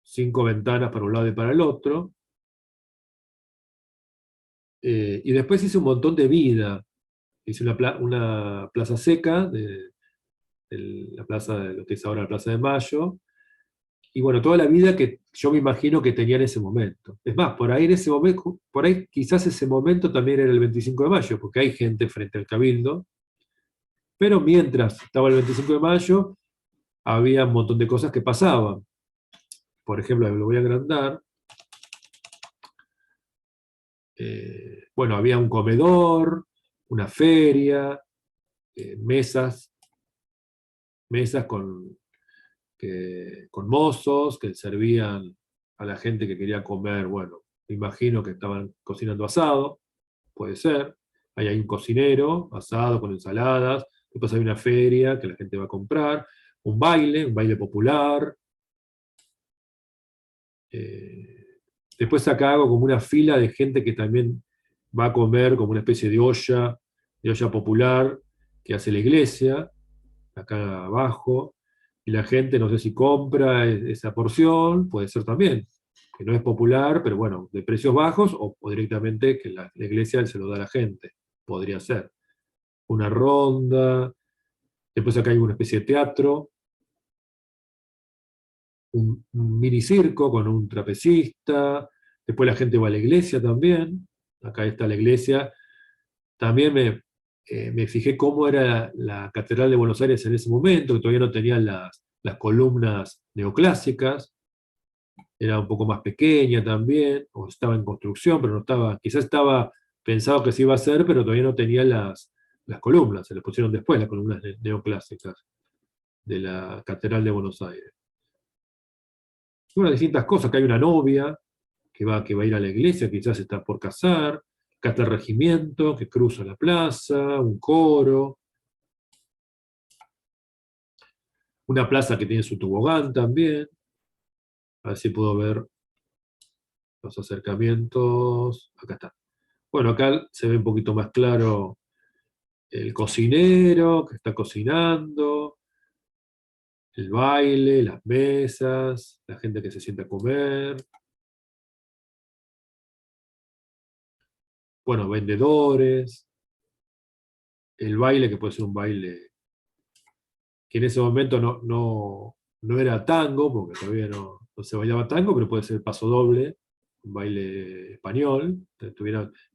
5 ventanas para un lado y para el otro, y después hice un montón de vida. Hice una plaza seca, la plaza de lo que es ahora la Plaza de Mayo, y bueno, toda la vida que yo me imagino que tenía en ese momento. Es más, por ahí en ese momento, por ahí quizás ese momento también era el 25 de mayo, porque hay gente frente al Cabildo, pero mientras estaba el 25 de mayo, había un montón de cosas que pasaban. Por ejemplo, lo voy a agrandar. Bueno, había un comedor, una feria, mesas, mesas con mozos que servían a la gente que quería comer. Bueno, me imagino que estaban cocinando asado, puede ser. Ahí hay un cocinero, asado con ensaladas. Después hay una feria que la gente va a comprar. Un baile popular. Eh, Después acá hago como una fila de gente que también va a comer como una especie de olla popular que hace la iglesia, acá abajo, y la gente no sé si compra esa porción, puede ser también, que no es popular, pero bueno, de precios bajos, o directamente que la iglesia se lo da a la gente, podría ser. Una ronda, después acá hay una especie de teatro, un minicirco con un trapecista, después la gente va a la iglesia también, acá está la iglesia, también me fijé cómo era la Catedral de Buenos Aires en ese momento, que todavía no tenía las columnas neoclásicas, era un poco más pequeña también, o estaba en construcción, pero no estaba, quizás estaba pensado que se iba a hacer, pero todavía no tenía las columnas, se les pusieron después las columnas neoclásicas de la Catedral de Buenos Aires. Bueno, distintas cosas, que hay una novia que va a ir a la iglesia, quizás está por casar, acá está el regimiento que cruza la plaza, un coro, una plaza que tiene su tobogán también, a ver si puedo ver los acercamientos, acá está. Bueno, acá se ve un poquito más claro el cocinero que está cocinando, el baile, las mesas, la gente que se sienta a comer, bueno, vendedores, el baile que puede ser un baile que en ese momento no era tango, porque todavía no se bailaba tango, pero puede ser paso doble, un baile español,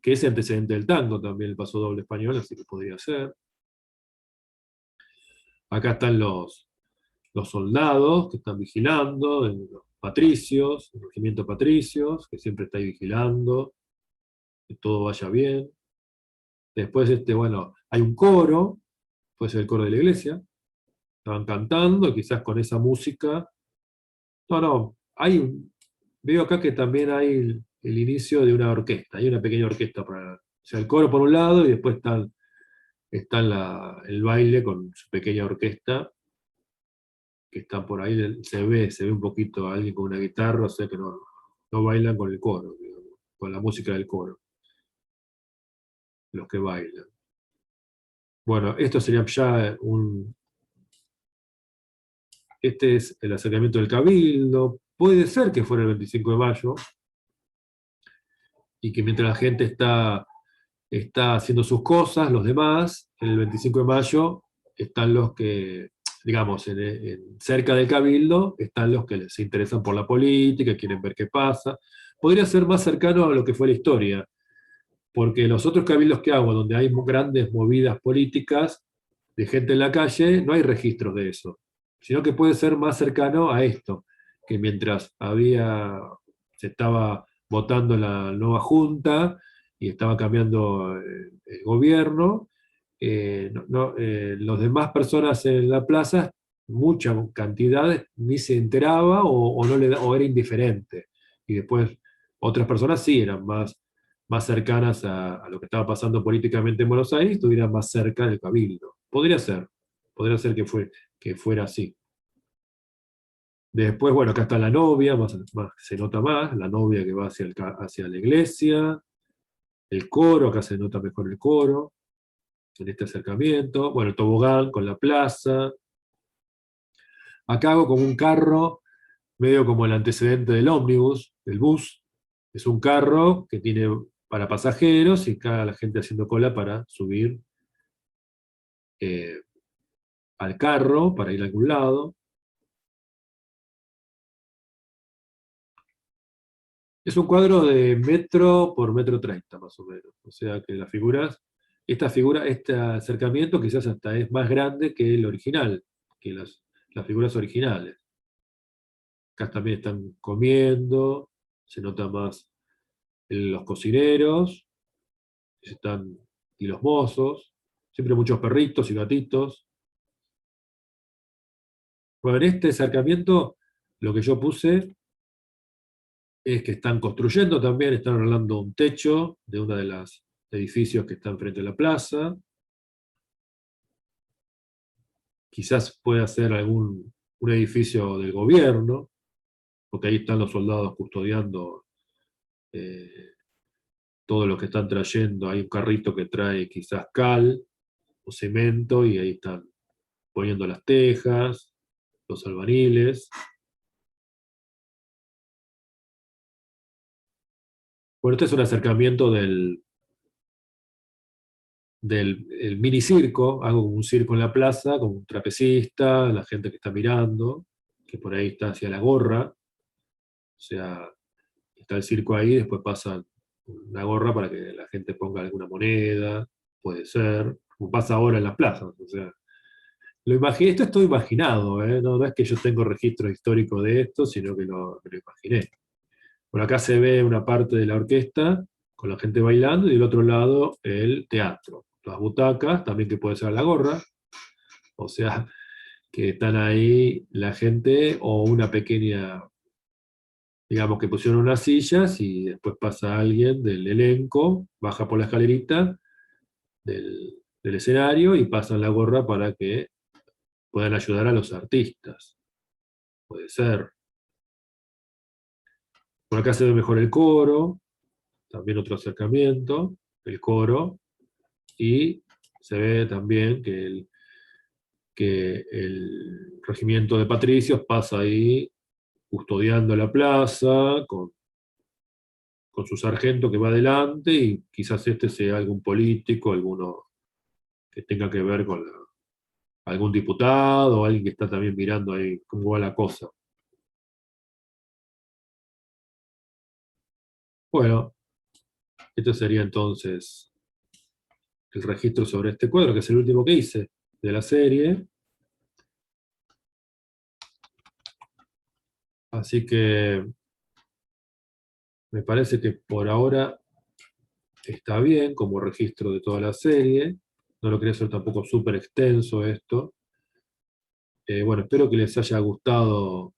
que es antecedente del tango también, el paso doble español, así que podría ser. Acá están los soldados que están vigilando, los patricios, el regimiento patricios, que siempre está ahí vigilando, que todo vaya bien. Después, bueno, hay un coro, puede ser el coro de la iglesia, estaban cantando, y quizás con esa música. No, no, veo acá que también hay el inicio de una orquesta, hay una pequeña orquesta o sea, el coro por un lado y después está el baile con su pequeña orquesta que está por ahí, se ve un poquito a alguien con una guitarra, o sea que no bailan con el coro, digamos, con la música del coro, los que bailan. Bueno, esto sería ya este es el acercamiento del Cabildo, puede ser que fuera el 25 de mayo, y que mientras la gente está haciendo sus cosas, los demás, en el 25 de mayo están los que, digamos, cerca del Cabildo, están los que se interesan por la política, quieren ver qué pasa. Podría ser más cercano a lo que fue la historia, porque los otros cabildos que hago, donde hay grandes movidas políticas de gente en la calle, no hay registros de eso. sino que puede ser más cercano a esto, que mientras se estaba votando la nueva junta y estaba cambiando el gobierno, los demás personas en la plaza, mucha cantidad, ni se enteraba o no o era indiferente. Y después otras personas sí eran más cercanas a lo que estaba pasando políticamente en Buenos Aires, estuvieran más cerca del cabildo. Podría ser que fuera así. Después, bueno, acá está la novia, se nota más, la novia que va hacia la iglesia, el coro, acá se nota mejor el coro, en este acercamiento. Bueno, el tobogán con la plaza. Acá hago como un carro, medio como el antecedente del ómnibus, del bus. Es un carro que tiene para pasajeros y cada la gente haciendo cola para subir eh, al carro, para ir a algún lado. Es un cuadro de metro por metro 30, más o menos. O sea que este acercamiento quizás hasta es más grande que el original, que las figuras originales. Acá también están comiendo, se nota más los cocineros, están, y los mozos, siempre muchos perritos y gatitos. Bueno, en este acercamiento lo que yo puse es que están construyendo también, están arreglando un techo de uno de los edificios que están frente a la plaza. Quizás pueda ser un edificio del gobierno, porque ahí están los soldados custodiando eh, todo lo que están trayendo. Hay un carrito que trae quizás cal o cemento y ahí están poniendo las tejas, los albaniles. Bueno, este es un acercamiento del el mini circo. Hago como un circo en la plaza, como un trapecista, la gente que está mirando, que por ahí está hacia la gorra. O sea, está el circo ahí, después pasa una gorra para que la gente ponga alguna moneda, puede ser, como pasa ahora en las plazas. O sea, esto es todo imaginado, ¿eh? No es que yo tengo registro histórico de esto, sino que me lo imaginé. Por acá se ve una parte de la orquesta con la gente bailando y del otro lado el teatro. Las butacas, también que puede ser la gorra, o sea, que están ahí la gente o una pequeña, digamos que pusieron unas sillas y después pasa alguien del elenco, baja por la escalerita del escenario y pasan la gorra para que puedan ayudar a los artistas. Puede ser. Por acá se ve mejor el coro, también otro acercamiento, el coro, y se ve también que el regimiento de patricios pasa ahí custodiando la plaza con su sargento que va adelante y quizás este sea algún político, alguno que tenga que ver con algún diputado o alguien que está también mirando ahí cómo va la cosa. Bueno, esto sería entonces el registro sobre este cuadro, que es el último que hice de la serie. Así que me parece que por ahora está bien como registro de toda la serie. No lo quería hacer tampoco súper extenso esto. Bueno, espero que les haya gustado